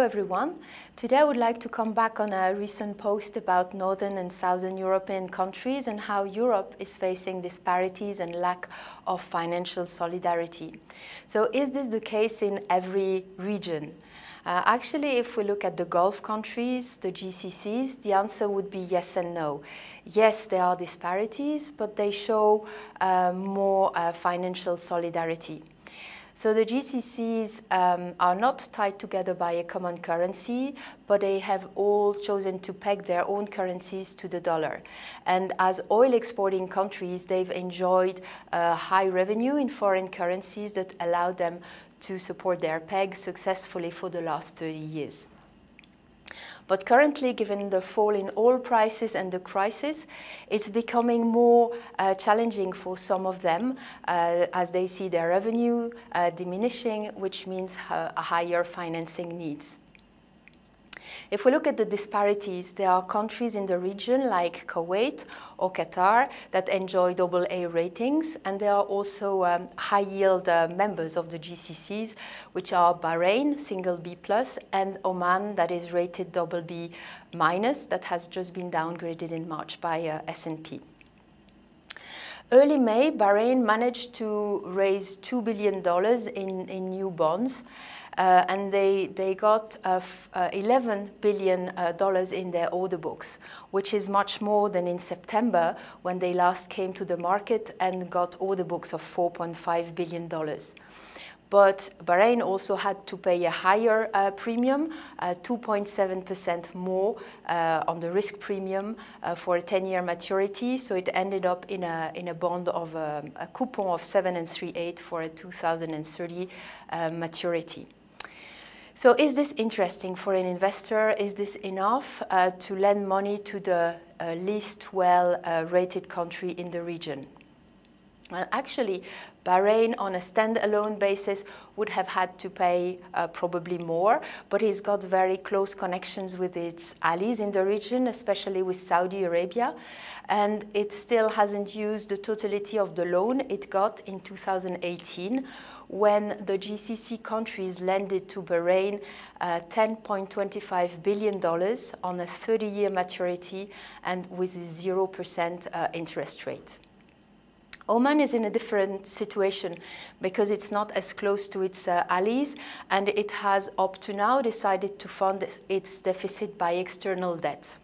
everyone. Today I would like to come back on a recent post about Northern and Southern European countries and how Europe is facing disparities and lack of financial solidarity. So is this the case in every region? Actually, if we look at the Gulf countries, the GCCs, the answer would be yes and no. Yes, there are disparities, but they show more financial solidarity. So the GCCs are not tied together by a common currency, but they have all chosen to peg their own currencies to the dollar. And as oil exporting countries, they've enjoyed high revenue in foreign currencies that allow them to support their peg successfully for the last 30 years. But currently, given the fall in oil prices and the crisis, it's becoming more challenging for some of them as they see their revenue diminishing, which means higher financing needs. If we look at the disparities, there are countries in the region like Kuwait or Qatar that enjoy AA ratings, and there are also high-yield members of the GCCs, which are Bahrain, single B+, and Oman, that is rated BB-, that has just been downgraded in March by S&P. Early May, Bahrain managed to raise $2 billion in new bonds. And they got $11 billion in their order books, which is much more than in September when they last came to the market and got order books of $4.5 billion. But Bahrain also had to pay a higher premium, 2.7% more on the risk premium for a 10-year maturity. So it ended up in a bond of a coupon of 7 3/8 for a 2030 maturity. So is this interesting for an investor? Is this enough to lend money to the least well-rated country in the region? Well, actually, Bahrain, on a standalone basis, would have had to pay probably more, but it's got very close connections with its allies in the region, especially with Saudi Arabia, and it still hasn't used the totality of the loan it got in 2018, when the GCC countries lended to Bahrain $10.25 billion on a 30-year maturity and with a 0% interest rate. Oman is in a different situation because it's not as close to its allies, and it has up to now decided to fund its deficit by external debt.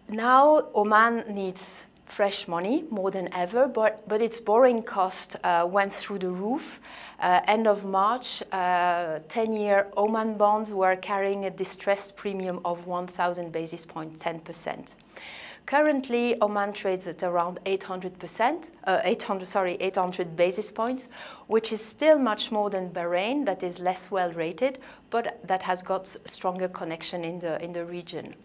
Now Oman needs fresh money more than ever, but its borrowing cost went through the roof. End of March, 10-year Oman bonds were carrying a distressed premium of 1,000 basis points, 10%. Currently, Oman trades at around 800 basis points, which is still much more than Bahrain, that is less well rated, but that has got stronger connection in the region.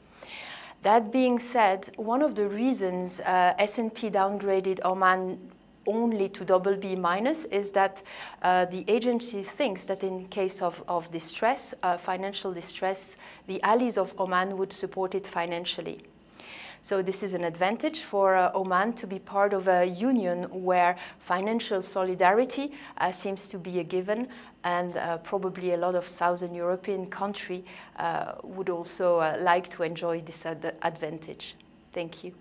That being said, one of the reasons S&P downgraded Oman only to BB- is that the agency thinks that in case of distress, financial distress, the allies of Oman would support it financially. So this is an advantage for Oman to be part of a union where financial solidarity seems to be a given, and probably a lot of Southern European countries would also like to enjoy this advantage. Thank you.